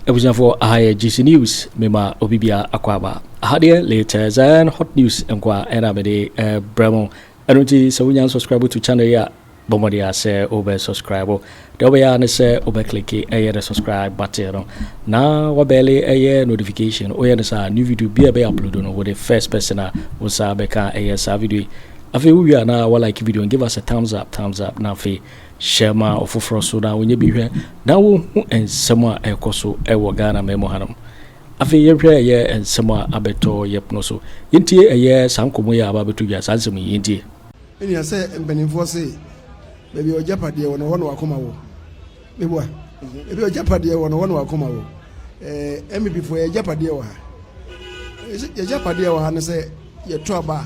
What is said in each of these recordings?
for higher GC News, Mima Obibia Aquaba. Hadia later than hot news and qua enabede Bremo. I don't see so we subscribe to channel ya. Bomodia say over subscribe. Dobaya say over click a subscribe button. Now wabele a notification. Oya new video be upload on with the first person was beka a video. Afi we are now like video and give us a thumbs up now fe share ma ofofro so na wonye bi hwe na wo hu ensemo a ekoso e wo Ghana memo hanum afi ye hwe ye ensemo abeto yep no so yintie eye sankomo ya aba beto bia sansem yintie eni ase mbenimfo se bebi ojapade wono wono akoma wo bebo bebi ojapade wono wono akoma wo MP fo ye japade wo ha ye japade wo ha ne se ye to aba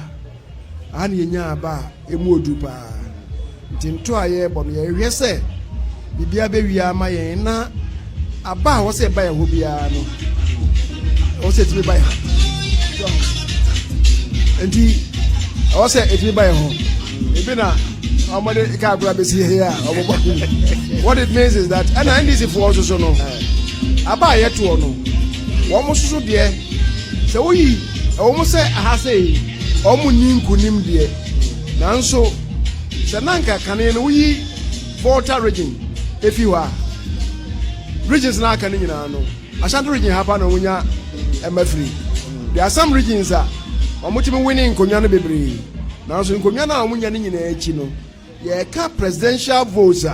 ani yenya aba emu odu pa tinto aye bo ye hwe se bibia be wia ma ye na aba wo se ba ye ho bia no o se ti ba ye enti o se eti ba ye ho ebi na amade ka agura be si here obobo what it means is that and NDC for also so no aba ye to no wo mo susu de se oyi wo mo se aha se omu ninkunim de nanso se nanka kane no yi Volta region efiwa regions na aka nyina no Ashanti region hapa na wonya emafri there are some regions that omutimi winning nkonwa no bebre nanso nkonwa na omunya ne nyina echi no ye ka presidential votes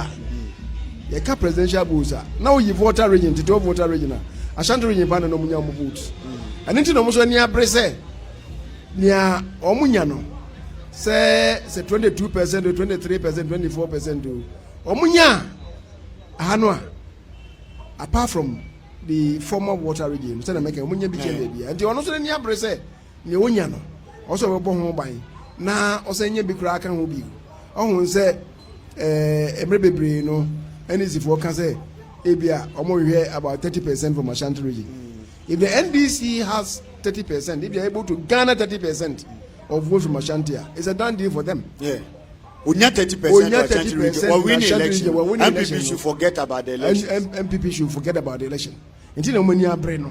na wo yi Volta region tito Volta region Ashanti region pa na omunya omu votes anenti no mo so ni abrese nia omunya no say 22% or 23% 24% omunya ahano apart from the former Volta region say na make omunya bi che bia nti ono so ni abrese ni onya no also we bo ho ban na o say nya bi kura aka ho bi ohun say emre bebre no NDC for can say ebia omo hwe about 30% from Ashanti region. If the NDC has 30%, if they are able to garner 30% of votes from Ashanti, it's a done deal for them. Yeah. Unya 30% or win election. MPP should forget about the election. MPP should forget about the election. Until the money are brain.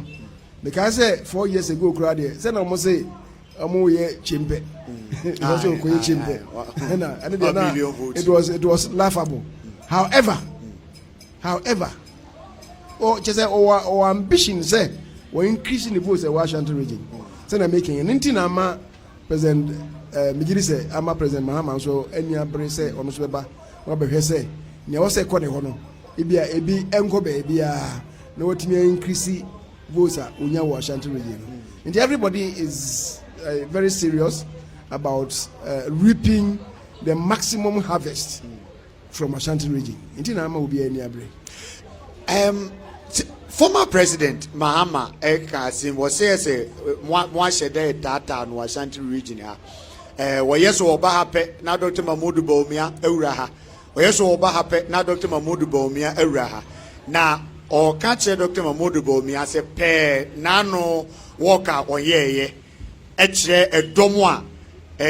Because 4 years ago, crowd said almost say ye chimpe. It was laughable. However, just our ambition say we're increasing the votes in Ashanti region. So they're making an intinama President Mijiri say, Ama President Mahama, so any abrese on Sweba, Robert say, Niawase Kone Hono, Ibia, Ebi, Enko Baby, no what me increase votes at Unyawa Ashanti region. And everybody is very serious about reaping the maximum harvest from Ashanti region. Intinama will be any abre. Former President Mahama Kasim was say one shed data no Ashanti region we yes oba hape na Dr. Mahmoud Bawumia ewura ha we yes oba hape na Dr. Mahmoud Bawumia ewura ha na o ka che Dr. Mahmoud Bawumia say pe na no worker oyeye kire edomo a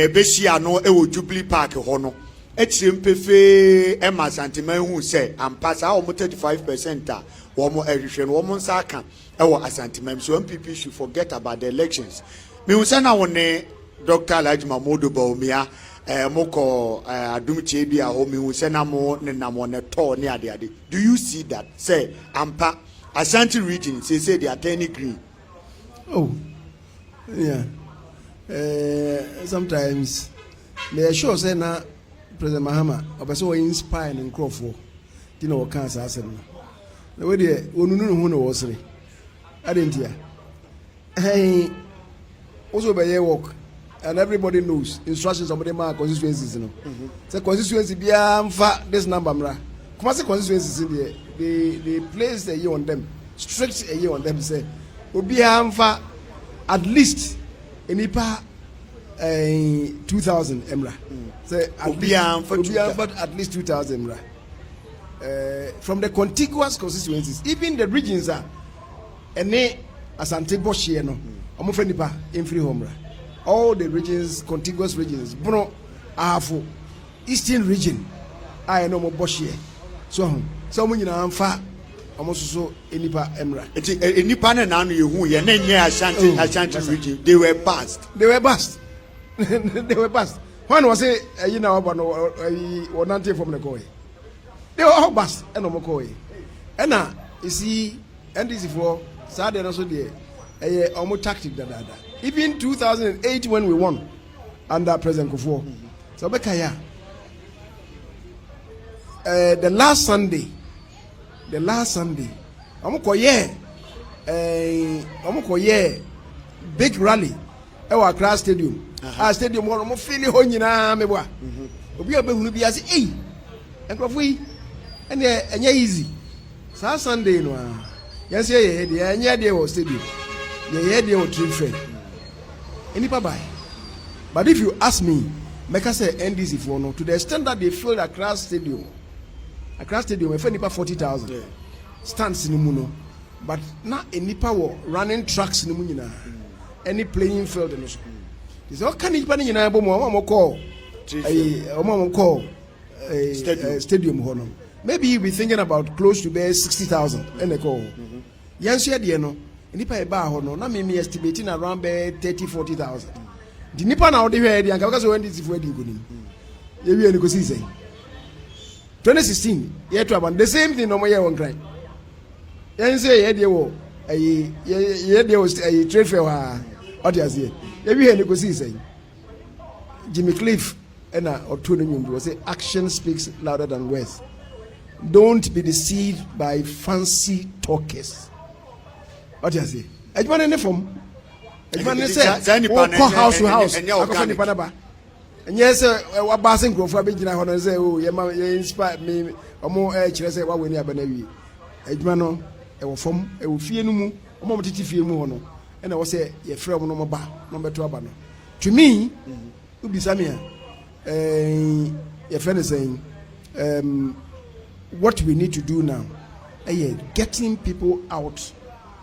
behia no e wo Jubilee Park ho no kire mpefe e ma santiman hu say ampa sa o 35% a womo ehwehwe womo nsa aka e wo asantiman so MPP should forget about the elections me hu say na woni Dr. Alhaji Mahmoud Bawumia moko adumche bi a ho me hu say na mo ne namo ne to ne ade do you see that say ampa Ashanti region say they are turning green? Oh yeah, sometimes me sure say na President Mahama obeso inspire in Crawford you know cancer asem the way they onunu hu no wosre adentia hey also be your work and everybody knows instructions of the man constituencies you know say constituency bia mfa this number mra come say constituencies in there they place a year on them strict a year on them say obia mfa at least enipa 2000 emra say at least 2000 emra from the contiguous constituencies even the regions are ene Asante Boshie no omo fa nipa free home ra all the regions contiguous regions bono ahafo eastern region I no mo Boshie so omo nyina amfa almost so enipa emra. Enipa na nanu yehu ye na nye Ashanti region. They were passed. They were passed. They were passed. When was it you know about or nothing from the koi? They were all passed and no koi. And now you see NDC for Saturday also there almost tactic that. Even 2008 when we won under President Kufuor. So Bekaya. The last Sunday, big rally at Accra Stadium. Our stadium was feeling honyina meboa. Obi abehunu bi ase eh enkrofo and easy. Sa Sunday no a. Yes ye de anya de o stadium. Ye de o trade fair. Enipa buy. But if you ask me, make I say NDC for no to the extent that they filled Accra Stadium. Accra Stadium, if nipa 40,000 stands in the muno, but not a nipa running tracks in the munina, any playing field in the school. Is all can nipa in a call stadium honor. Maybe you'll be thinking about close to bear 60,000 and a call. Yes, yeah, no, nipa a bar honor, not me estimating around bear 30-40,000. The nipa now they heard and because when this is wedding good. You will go see 2016, year to the same thing no more year one crime. You say there was a trade fair what you say. Every year you see Jimmy Cliff and or Tony was say action speaks louder than words. Don't be deceived by fancy talkers. What you say? Ejman any form. Ejman say go house to house. And yes, what passing growth for being on say, oh, you inspire me, or more edge, say, what we never know. Edmano, I will form, I will fear no more, a moment to fear more. And I will say, your friend no more, number 2 abano. To me, you be Samia, your friend is saying, what we need to do now, getting people out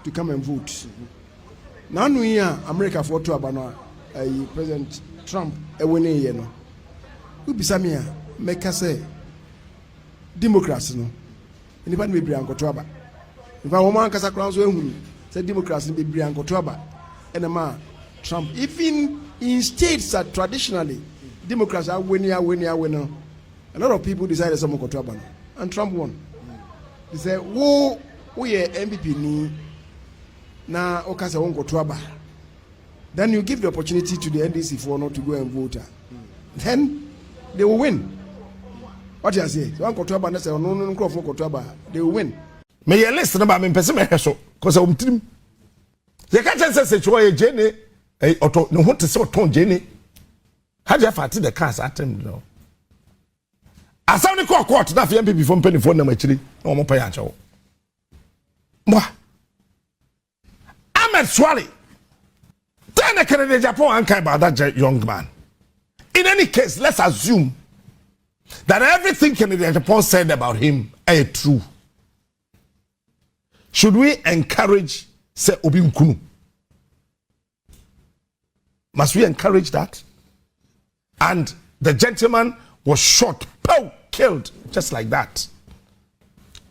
to come and vote. Now, we are America for 2 abano, President Trump ewene ye no ubisami a meka say democracy no nipa be bria nkoto aba nipa wo man kasa kran so ehunu say democracy be bria nkoto aba enema Trump even in states that traditionally democrats are winning a lot of people decided some nkoto aba no and Trump won. He said wo ye MVP ni na okasa wo nkoto aba. Then you give the opportunity to the NDC for not to go and vote. Then they will win. What you say? So Uncle Twaba say no, they will win. May you listen about me person so because I'm team. You can't just say to a Jenny, or no want to say ton Jenny. How do you fight the cars at him? No. I saw the court that the MP from penny phone number actually. No more pay at all. Ahmed Swally. Then a Canadian Japan and about that young man. In any case, let's assume that everything Canadian Japan said about him is true. Should we encourage say Obi Nkunu? Must we encourage that? And the gentleman was shot, killed, just like that.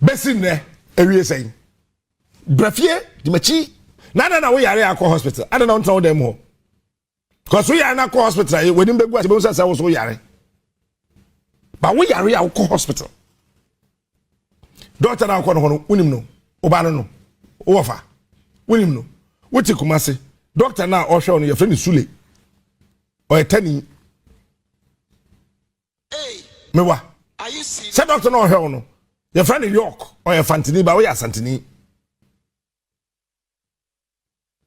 Besine, area saying, Brafie, Dimachi. Nana we are at hospital. I don't know them more. Because we are not hospital. When you go to the hospital, was we are. But we are at hospital. Doctor now call on Unimno, Obano, Ofa, Unimno. What you come say? Doctor now or show your friend Sule or a tenny. Hey, Mewa. Are you serious? Say Doctor no hell no. Your friend in York or your Fantini, but we are Santini.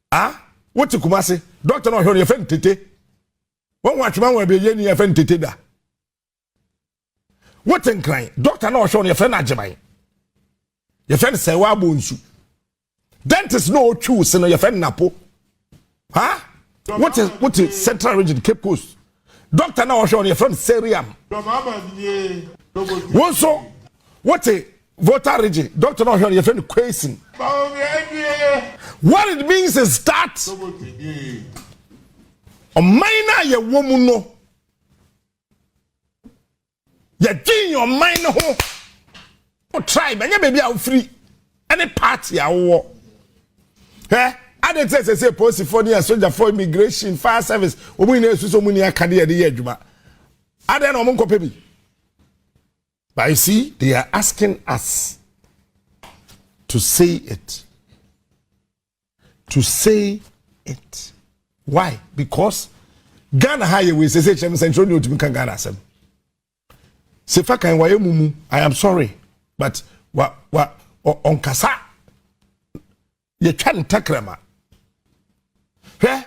Ah, what you come say? Doctor no your friend Tete. One watch man will be your friend Tete da. What in crying? Doctor no show your friend Ajamai. Your friend say wa bonsu. Dentist no choose no your friend Napo. Huh? What is Central Region Cape Coast? Doctor no show your friend Seriam. One so what a voter region. Doctor no show your friend Quasin. What it means is that a minor ye woman no ye din your minor home or tribe and your baby out free and any party awo I didn't say post for near soldier for immigration, fire service, we need so many academy the eduma. I don't know Monko. But you see, they are asking us to say it. To say it. Why? Because Ghana highway say Central to become Ghana. Sefaka and Wayemumu, I am sorry, but on Kasa, you can't takrama.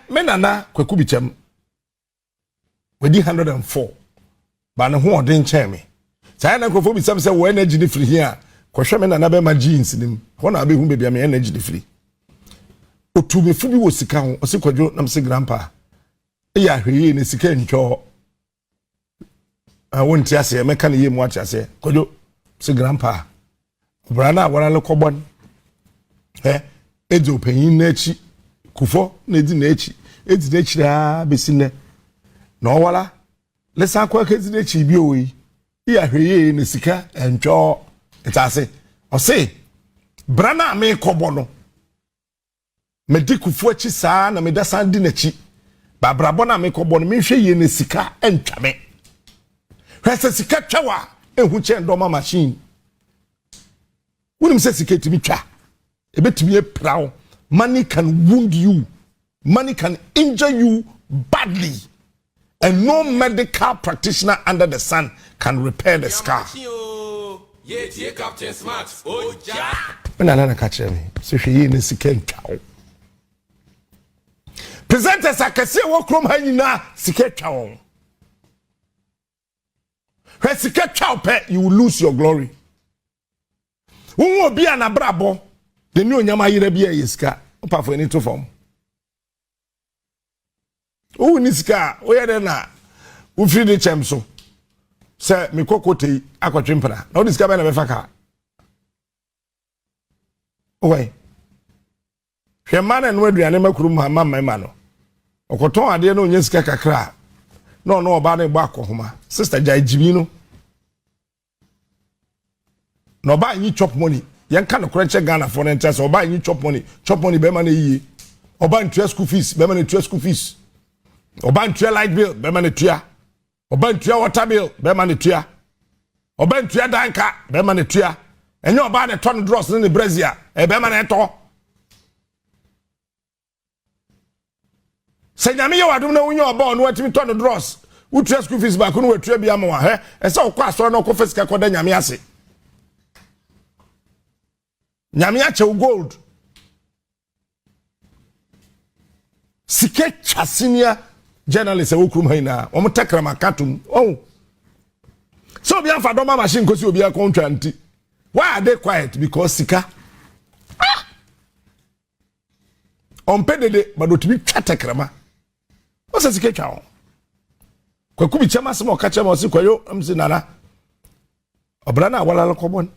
Menana kwekubichem wedi 104 ba ne ho odin chen me sai na kwofo bi say wo energy dey free here kwhwe menana be ma jeans nim ho na be hu bebia me energy dey free otube fu bi wo sika ho osikwadwo nam se grandpa e ya hweye ne sika ntwo wonti ase me kan ye mu ati ase kwadwo se grandpa brana awara le kobon ejo panyin na chi kufo na di na echi edi na echi a besine na owala lesa kwa ka edi na echi bi oyi iya hweye na sika encho etase o se brana me kobo no me di kufo echi saa na me da san di na echi ba brabo na me kobo no me hwe ye na sika entwa me hwese sika twawa ehu che ndoma machine wonim se sika timi twa ebetimi e prawo. Money can wound you. Money can injure you badly. And no medical practitioner under the sun can repair the scar. Presenters are kase wo krom ha nyina sika twa won. When sika twa pe, you will lose your glory. Won obi anabrabo the new nyama yire bia yiska opa for any to form o niska o yede na wo free the chem so say me kokote akotwempra na o niska be na be faka oi hwema na no aduane makuru mama no okoton ade na onye sika kakra no oba na egba akohoma sister jai jimi no no ba yi chop money yan kan correct Ghana for the interest oba you chop money be man yi oba ntua school fees be man ntua school fees oba ntua light bill be man ntua oba ntua water bill be man ntua oba ntua danka be man ntua enye oba na ton dross ne Brazil e be man eto se nyame ye wadum na wunye oba ono atimi ton dross wutua school fees ba ko no watua bia ma wa e se okwa aso na okwa fisika koda nyame ase nyame ache gold sike chasinia journalist wokrum haina o mutakra makatum so obi afa doma machine kosi obi akontwa nti why are they quiet? Because sika on pedede badotimi twatakrama o se sike twa kwaku bi chama se mo ka chama o se kwayo amsi nana obra na awala kobon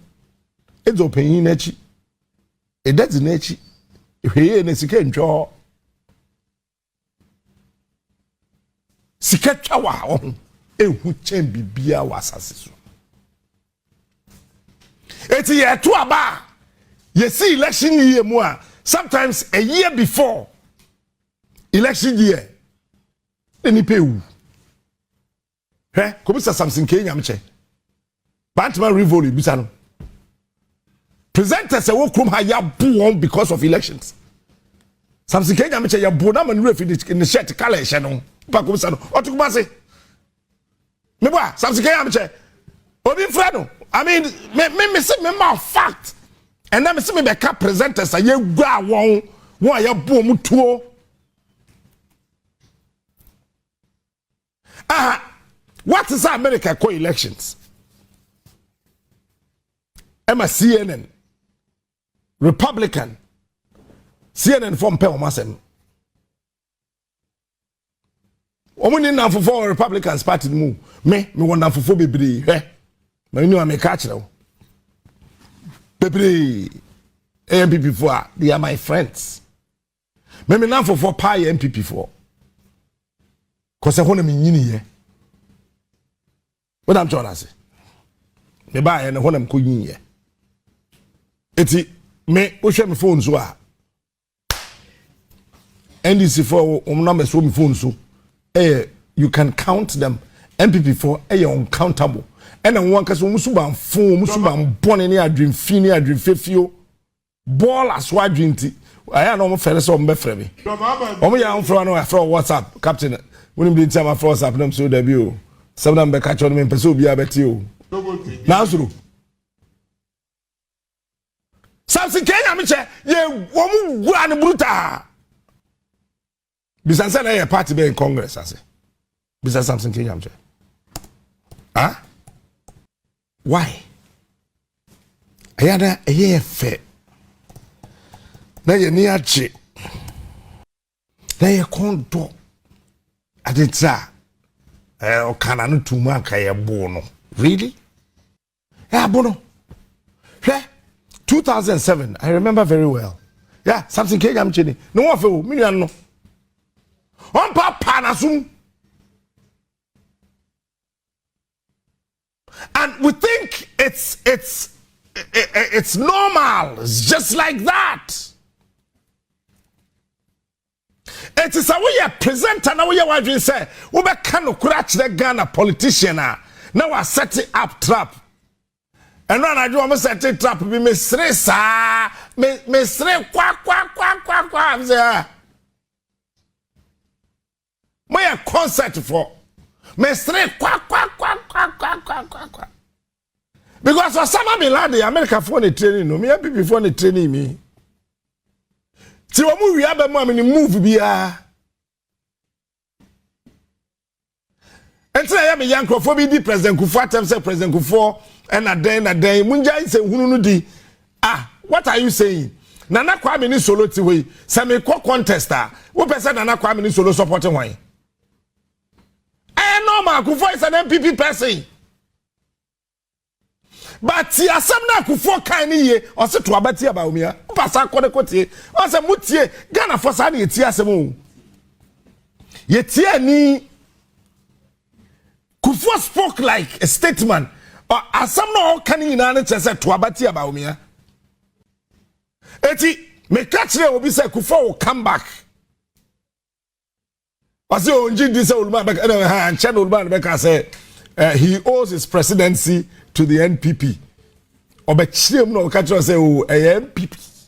ezo panyin na chi edadi na echi hweye na sika ntwo sika twawa ohun ehu chen bibia wasase so eti ye to aba ye see election year mu a sometimes a year before election year eni pewu ko bisa something Kenya mche Batman Rivoli bisa no presenters wo krom ha ya buon because of elections. Something Kenya meche ya bu na man refi in the shirt color ehye no. Pa ko bisa no. Otukuma se. Me boa, something Kenya meche. Obi fra no. I mean, me say me ma fact. And then me say me be ka presenters ya gua won ya bu mu tuo. What is America co elections? Emma CNN Republican CNN from Pel Masem. Omuni na for Republicans party mu. Me want for bebre. Me no am catch now. Bebre MPP for they are my friends. Me na for pie MPP for. Cause I want me nyini here. What I'm trying to say. Me buy and when I'm going here. Eti me o share me phone so a NDC for number so me phone so you can count them. MPP for uncountable. And then one case musuba phone musuba born any adream fini adream fefio ball as wide drinty. I know my fellas on Befremi. Omo ya on from WhatsApp captain. When be time for WhatsApp them so debut. Some them be catch on me person be abeti o. Now through. Samson Kenya me che ye womu gua ne bruta. Bisanse na ye party be in Congress ase. Bisa Samson Kenya me che. Huh? Why? Ayada eye fe. Na ye ni ache. Na ye kondo. Aditsa. O kana no tuma ka ye bo no. Really? Yeah, bono. Yeah. 2007, I remember very well. Yeah, Samson Kenya me che. No one fe o, me no. On papa na sum. And we think it's normal. It's just like that. It is a way a presenter now. We are say we be can crash the Ghana politician now. Now I set it up trap. And when I do, I set it trap. Me stress me stress kwa. I'm say my concert for. Me stress kwa. Because Osama bin Laden, America for the training, no me happy before the training me. Ti wo mu wi abemu am ni move bia. Entra ya me yankrofo bi di President Kufuor atem say President Kufuor and na den munja say hunu no di. Ah, what are you saying? Nana Kwame ni solo ti we. Say me ko contester. Wo person Nana Kwame ni solo support wan. Normal Kufuor is an MPP person. But asem na Kufuor kan ni ye o se to abati aba omia pasa akode kotie o se mutie Ghana for sa na yetie asem o yetie ni Kufuor spoke like a statesman or asem na o kan ni na ne chese to abati aba omia eti me catch le obi say Kufuor will come back as you onji this Ulman back and channel Ulman back say he owes his presidency to the NPP. Obechiem no catch us say oh NPP.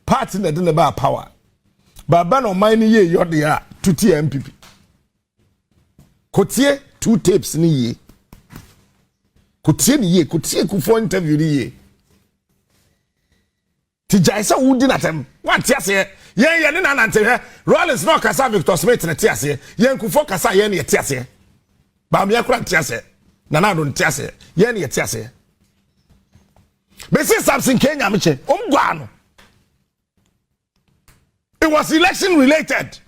Party that didn't about power. Baba no mine ye your dia to T NPP. Kotie 2 tapes ni ye. Kotie ni ye, kotie Kufuor interview ni ye. Ti jaisa wudi na tem. What ya say? Ye ne na nante he. Rollins no kasa Victor Smith na ti ase. Ye Kufuor kasa ye ne ti ase. Ba me akura ti ase. Na na do ti ase. Ye ne ti ase. Be see Samson Kenya me che. Omgwa no. It was election related.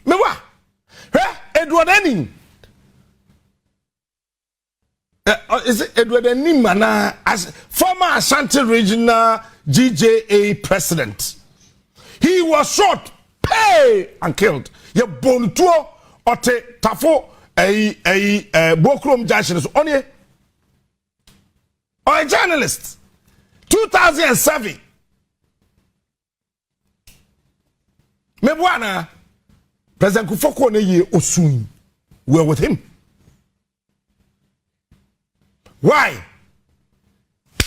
Me wa. Edward Enin. Is it Edward Enin mana as former Ashanti Regional GJA president? He was shot, pay and killed. Ye bontuo ote tafo Bokrom Junction is on ye. Or a journalist. 2007. Mebwana President Kufuor ne ye osun. We were with him. Why?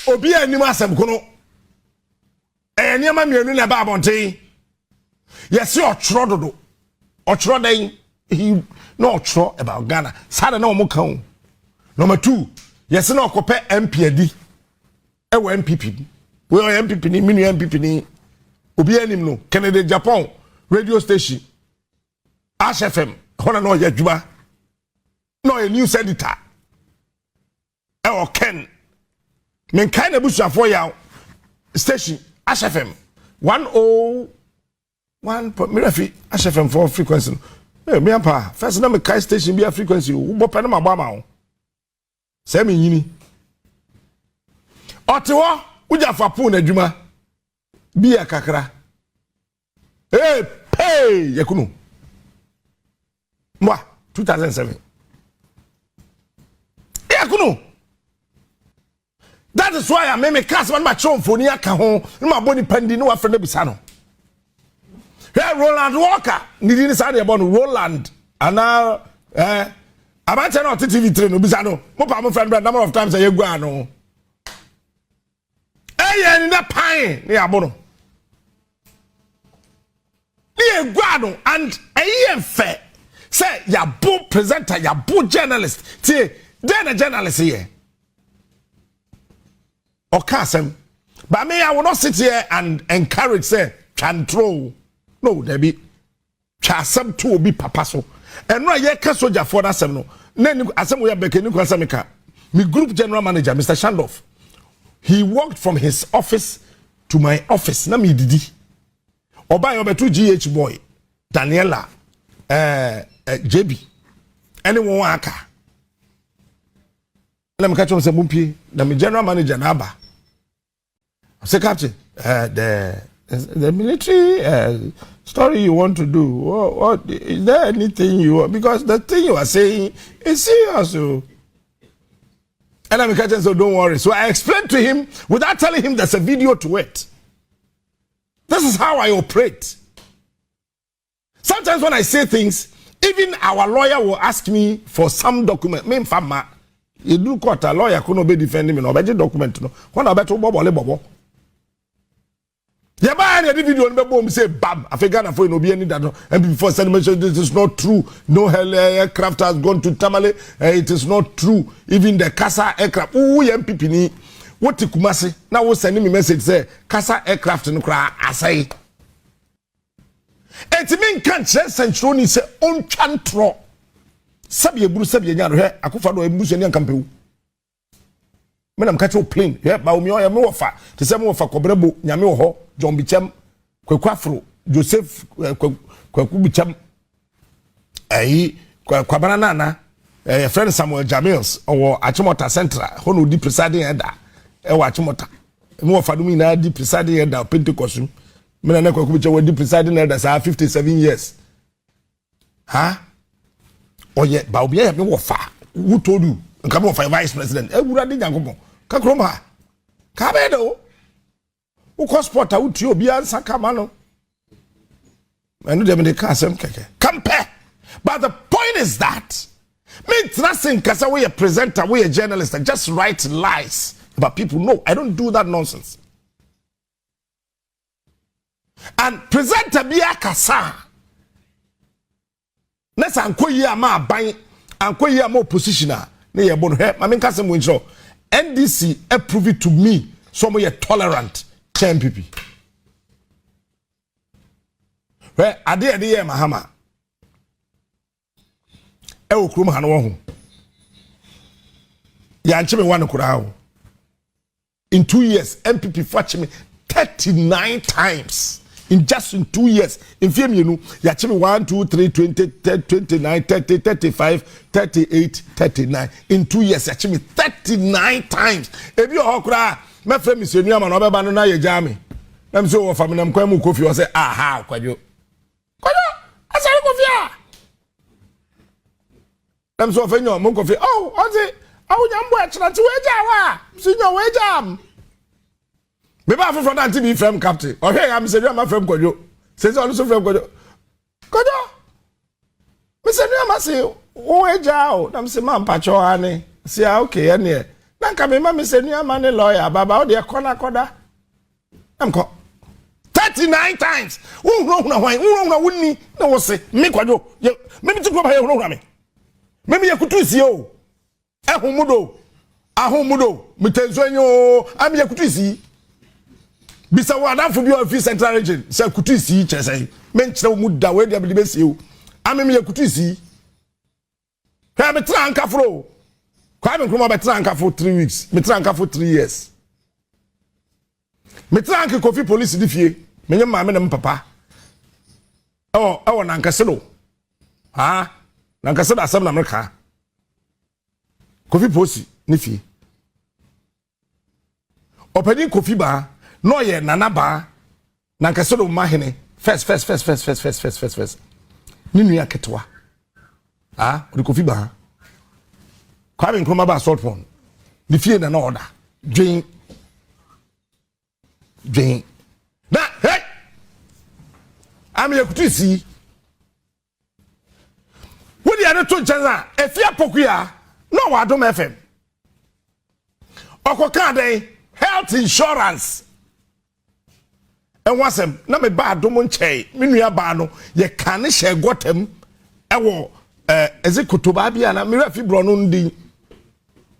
Obi anim asem kono. Nyama mienu na ba abonten. Yesi otro dodo. Otro den he no otro about Ghana. Sada na omo kan. Number 2, yesi na okope MP adi. Ewo MPP. We are MPP ni mini MPP ni. Obi anim no Kennedy Japan radio station. Ash FM. Hona no ye djuma. No a news editor. Ewo Ken. Men kind of bush for ya station Ash FM 101 Mirafi Ash FM for frequency. Eh me ampa first na me kai station be a frequency wo bopa na magba ma wo. Se me yini. Otewo uja fa pu na djuma. Bi akakra. Eh pay yakunu. Mwa 2007. Yakunu. That is why I made me cast man my chon for near Cajon, my body pending no friend Bisano. Here, Roland Walker, needing Sunday about Roland, and now, I might turn out to TV train, Bisano, my friend, a number of times a year guano. Hey, in that pine, near Bono. Near guano, and a year fair. Say, ya boo presenter, ya boo journalist. See, then a journalist here. Or Kassem. But me, I will not sit here and encourage, say, control. No, there be. Chasem to be papaso. And no, ye kasoja for that sem no. Then asem we are bekenu kwasamika. My group general manager, Mr. Shandoff, he walked from his office to my office. Na me didi. Oba yobetu GH boy, Daniela, JB. Anyone waka. Let me catch on some bumpy. Let me general manager Naba. I say, Captain, the military story you want to do. What is there anything you want? Because the thing you are saying is serious. So. And I'm catching, so don't worry. So I explained to him without telling him there's a video to it. This is how I operate. Sometimes when I say things, even our lawyer will ask me for some document. Me fama, you do court a lawyer couldn't be defending me. No, but document no. When I bet bobo. Yeah, but any video on the bomb say bam. I forgot na for no be any that. And before sending mention this is not true. No aircraft has gone to Tamale. It is not true. Even the Kasa aircraft. Ooh, MPP ni. What the Kumasi now was sending me message say Kasa aircraft no kra asai. It mean can't centroni say on chantro. Sabi eburu sabi nyaro he akufa do embusu ni ankampewu. Me na mkacho plane he ba omi o ya me wofa te se me wofa kobrebo nyame wo ho John Bicham Kwakwafro Joseph Kwaku Bicham Kwabana Nana friend Samuel Jamils or Achimota Central hono di presiding elder e wa Achimota me wofa do mi na di presiding elder Pentecost me na Kwaku Bicham di presiding elder sa 57 years oye ba obi ya me wofa who told you nka me wofa vice president e wura di Nyankopon ka krom ha ka be do uko sport a uti obi ansa kama no enu dem de ka asem keke compare. But the point is that me trusting kasa we a presenter, we a journalist and just write lies about people. No, I don't do that nonsense. And presenter be a kasa nesa ankoyi ama ban ankoyi ama oppositioner na ye bono he ma me kasa mo ncho NDC approve it to me so mo ye tolerant MPP. Where ade Mahama e okrum ha no ho ya nche me wan kura in 2 years MPP fetch me 39 times in 2 years in fear me ya che me 1 2 3 20 29 30 35 38 39 in 2 years ya che me 39 times ebi o kura my friend Mr. Newman no beba no na ye jami na mse wo famina mkwa mu kofi o say aha kwadwo asari kofi a na mse wo fanyo mu kofi oh onzi awunyambo a chira ti weja wa sinyo weja beba afro that be frame captain o he am Mr. Newman frame kwadwo say say also frame kwadwo Mr. Newman say o weja o na mse ma mpacho ani say okay ene nanka me ma Mr. Newman lawyer baba o de corner koda amko 39 times wunni na wo se me kwadwo me ti ko ba ye wunna me ye kutu isi o ahumudo mitenso enyo am ye kutu isi bisa wa danfo bi of Central Region se kutu isi chese me nkyere mu da we dia bi be si o am me ye kutu isi ha me tra anka fro kwa me kuma betra anka for 3 weeks me tra anka for 3 years me tra anka Kofi police di fie me nyem ma me ne papa na anka se no na anka se da asem na America Kofi police ni fie opedi Kofi ba no ye nana ba na anka se do ma hene first ni nua ketwa odi Kofi ba Kwame Nkrumah ba assault phone. The fear na order. Drink. Now, hey! I'm here to see. What the other two channels? If you are Pokuya, no, I don't FM. Okokade health insurance. And what's them? Na me ba do monche. Me nua ba no ye kan share gotem. Ewo ezekuto ba bia na me refi bro no ndi.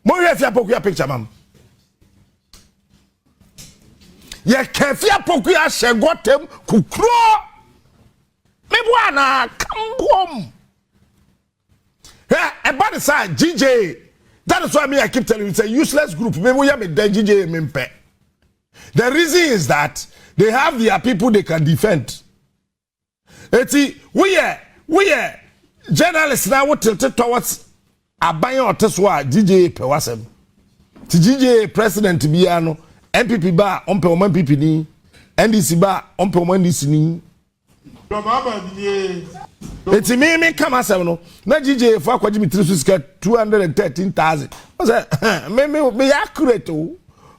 Mo refi Pokuya picture mam. Ye kefia Pokuya share gotem kukro. Me bwana come home. About the side, GJ. That is why I keep telling you, it's a useless group. Maybe we have a GJ Mimpe. The reason is that they have their people they can defend. We are journalists now what tilted towards Abayan or Teswa, GJ Pewasem. GJ President Biano, MPP bar, on Pewman PPD, NDC bar, on Pewman DC. It's me come as no. Na GJ for kwaji mitri get 213,000. I say me accurate o.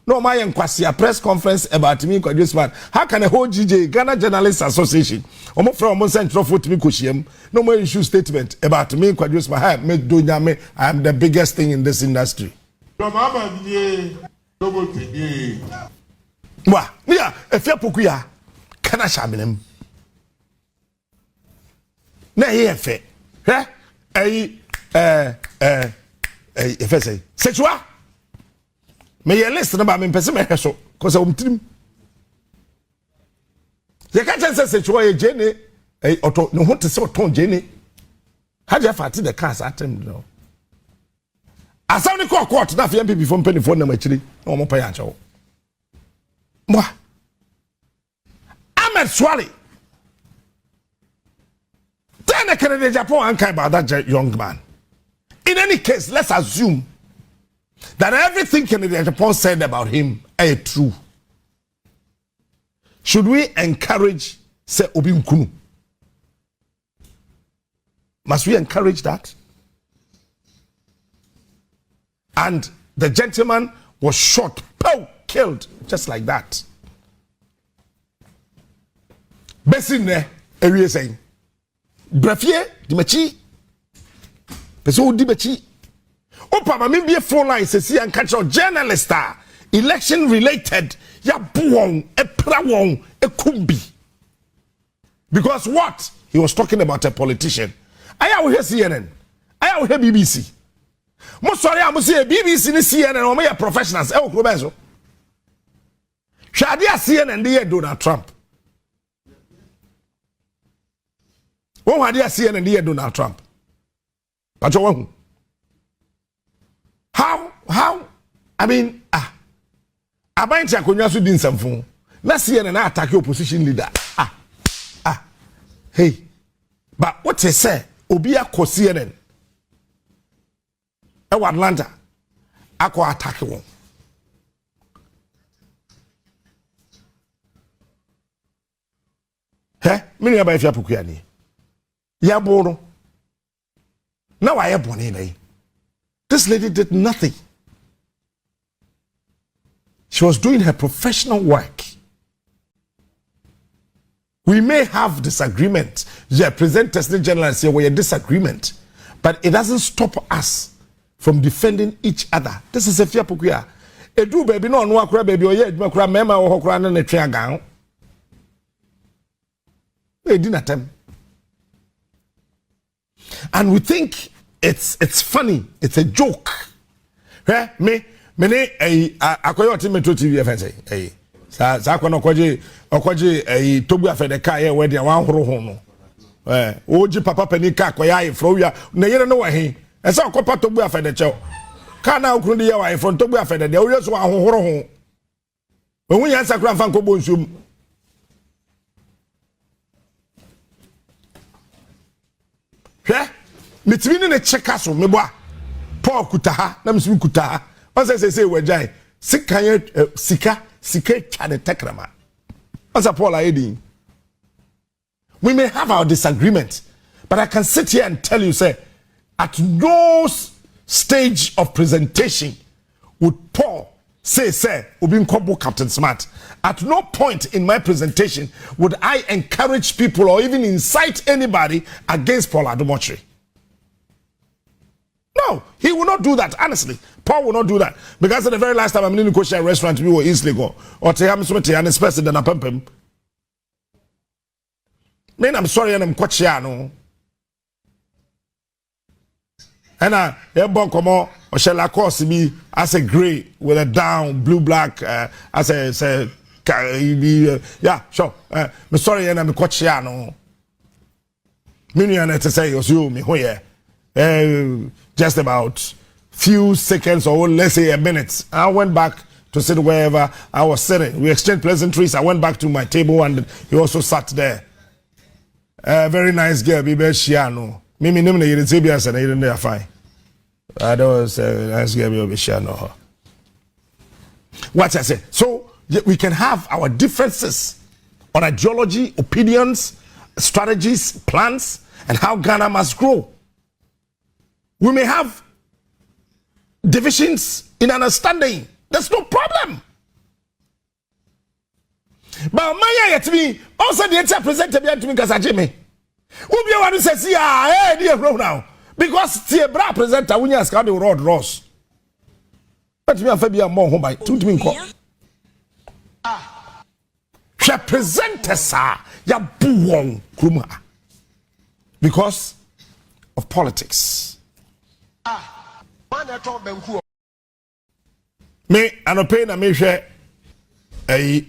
No my enquasi press conference about me this man. How can a whole GJ Ghana Journalists Association omo from omo central for me koshiem no more issue statement about me this man. Me do nyame I am the biggest thing in this industry. Wa yeah efia Pokuya kana shaminem. Na here fe if I say sexual me ye list na ba me pese me heso cause umtrim ye ka chen say sexual ye jene auto no ho te say auto jene haja fati the cars atem no asam ni court na fe MPP from penny phone na machiri na mo pa ya chawo mo Ahmed Swali. Then Kennedy Japan and kai about that young man. In any case, let's assume that everything Kennedy Japan said about him is true. Should we encourage say Obi Nkunu? Must we encourage that? And the gentleman was shot, killed, just like that. Besine, area saying. Brafie di machi peso di machi opa ma me be phone line say and catch your journalist election related ya buwon epra won ekumbi because what he was talking about a politician aya wo hear CNN aya wo hear BBC mo sorry am say BBC ni CNN o me professionals e wo kro benzo hwade a CNN dey Donald Trump. Who had CNN and the Donald Trump? But how? I mean, I might check on your doing something. Let's see and attack your opposition leader. Hey, but what they say? Obia ko CNN. Atlanta. Ako attack one. Hey, many about if you Pokuya ni. Yabono. Now I have one in. This lady did nothing. She was doing her professional work. We may have disagreement. Yeah, present President General and say we have disagreement, but it doesn't stop us from defending each other. This is a fear Pokuya. Edu baby no no akura baby oye eduma kura mema wo kura na twa gan. E di na tem. And we think it's funny, it's a joke. Me akoyo ti metro TV FNC sa kwa no kwaje tobu afede ka ye we dia wan horo ho no oji papa pani ka akoya ye fro wia na yere no wa he esa akopa tobu afede che ka na okuru de ye wa ifo tobu afede de o yeso ahohoro ho ohun yan sakura mfa nkobo nsum mitimi ne cheka so meboa Paul kutaha na misimi kutaha on say wejai sika chane tekrama on Paul ayedi. We may have our disagreement, but I can sit here and tell you say at no stage of presentation would Paul say, Ubin Kobo Captain Smart. At no point in my presentation would I encourage people or even incite anybody against Paul Adomotri. No, he will not do that, honestly. Paul will not do that. Because the very last time I'm in the Kosher restaurant, we were East Lagos, or Teham and especially than a pumpim. Man, I'm sorry, and I'm Kochiano. And I come or shall I course me as a gray with a down blue black as a yeah, sure. I'm sorry, and I'm Kochiano. Minion to say, you me here. Just about few seconds or let's say a minute. I went back to sit wherever I was sitting. We exchanged pleasantries. I went back to my table and he also sat there. Very nice girl, Bibe Shiano. Mimi nimne yiritsebia sana yirinde ya fine. I don't say nice girl Bibe Shiano. What I say? So we can have our differences on ideology, opinions, strategies, plans, and how Ghana must grow. We may have divisions in understanding. There's no problem. But Maya yet me also the entire presenter to me because Jimmy. Who be one who says, yeah, dear bro now. Because Tiebra presenter when you ask how the road Ross. But me and Fabia more home by 2 to me. She presenters ya buwong kruma because of politics. Me anope na me hwe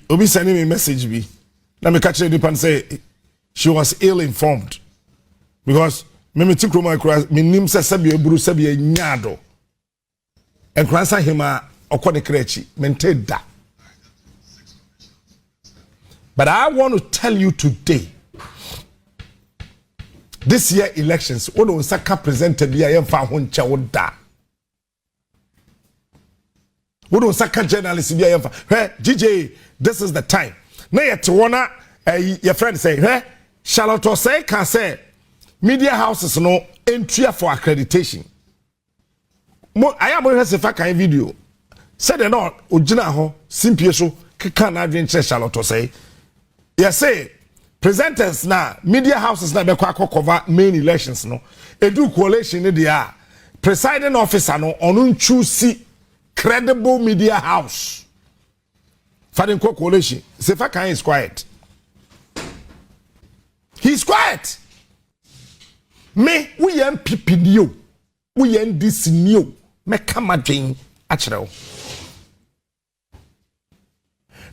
obi sending me message bi na me catch the pan say she was ill informed because me tikroma kura me nim se sabe eburu sabe nyado enkransa hima okode krechi mente da. But I want to tell you today, this year elections, Odo Saka presented the IMFA Honcha Woda. Odo Saka journalist be IMFA. Hey, GJ, this is the time. Now yet wanna your friend say, hey, Charlotte say can say media houses no entry for accreditation. I am going to say video. Said not Ojina ho simply so can adventure Charlotte say. Yes, say presenters na media houses na be cover main elections no edu coalition ne dia presiding officer no onu choose credible media house fadin coalition Sefa Kan is quiet. He's quiet. Me we yan pipinio we yan disinio me kamadwen a kyerɛw.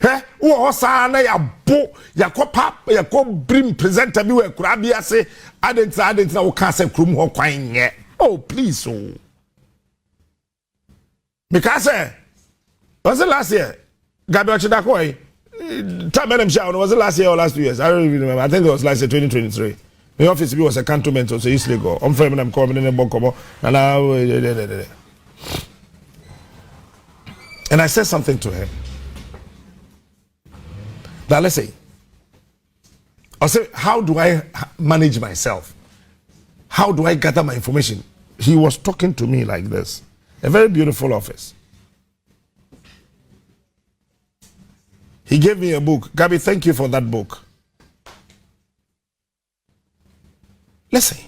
He wo sa na ya bo ya ko pap ya ko brim presenter bi we kura bi ase adentra wo ka se krum ho kwan nye. Oh please oh. Because was it last year Gabriel Chidakoi Tabenem Shaw was it last year or last 2 years? I don't even remember. I think it was last year 2023. The office was a cantonment of East Lagos. I'm from them coming in the Bokomo and I said something to her. Now let's say, I'll say, how do I manage myself? How do I gather my information? He was talking to me like this. A very beautiful office. He gave me a book. Gabi, thank you for that book. Listen.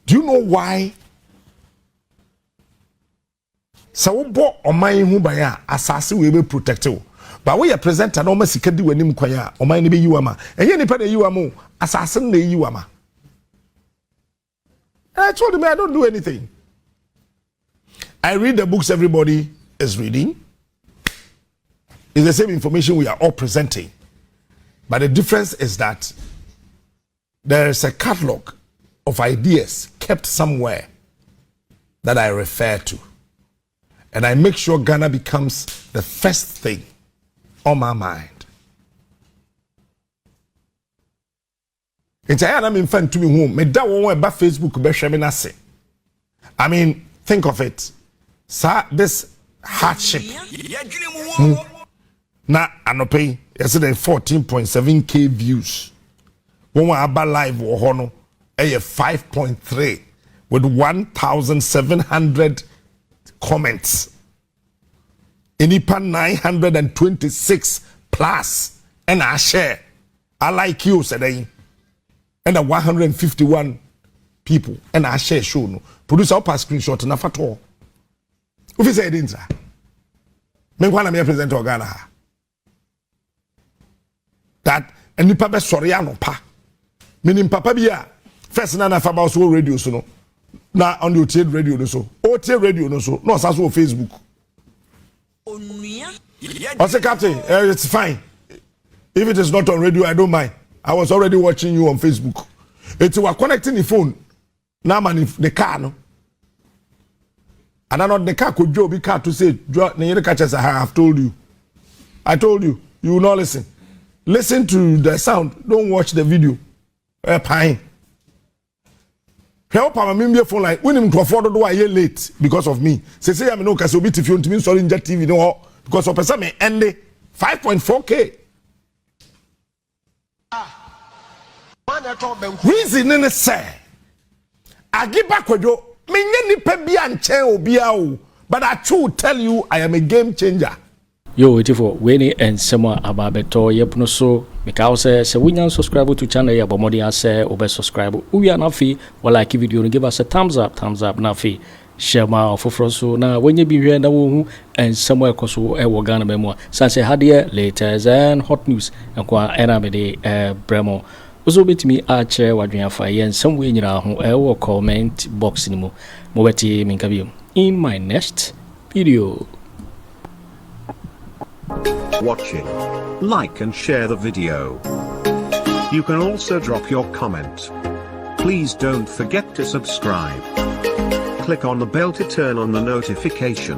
Do you know why? Sawobo omai hu baya asase we be protected. But we are presenter no masika di wanim kwaya omai ne be yiwama. Enye nipa de yiwama asase na yiwama. I told him I don't do anything. I read the books everybody is reading. It's the same information we are all presenting. But the difference is that there is a catalog of ideas kept somewhere that I refer to. And I make sure Ghana becomes the first thing on my mind. It's I am in fan to me home. Me da won about Facebook be share me na say. I mean, think of it. Sir, this hardship. Na anope yesterday 14.7k views. When we about live wo ho no 5.3 with 1,700 comments. enipa 926 plus and I share. I like you today. And 151 people and I share show no. Producer up a screenshot na fato. Ufi say dinza. Me kwana me present Ghana. That enipa be sori anopa. Meaning papa bia first na na faba so radio so no. Na on the OTA radio no so. OTA radio no so. No saso Facebook. I say, Captain, it's fine. If it is not on radio, I don't mind. I was already watching you on Facebook. It's we're connecting the phone. Now man, if the car no. And I not the car could Joe be car to say, I have told you. I told you. You will not listen. Listen to the sound. Don't watch the video. Pine. Help my member phone like when him to afford do I hear late because of me. Say I'm no case obi tifio ntimi sorry nja TV no because of person me end 5.4k. Reason in say Agiba Kwadwo menye nipa bia nchen obi a o but I too tell you I am a game changer. Yo, it for Winnie and Sema Ababeto Yepno so because se we subscribe to channel ya bomodi ase obe subscribe. We are not fee or like video and give us a thumbs up na fee. Share my offer so na when you be here na wo and somewhere koso e wo Ghana memo. Sanse hadie latest and hot news and kwa era me de bremo. Ozo betimi a che wadwen afa yen somewhere nyira ho e wo comment box ni mu. Mo beti minka bi in my next video. Watching. Like and share the video. You can also drop your comment. Please don't forget to subscribe. Click on the bell to turn on the notification.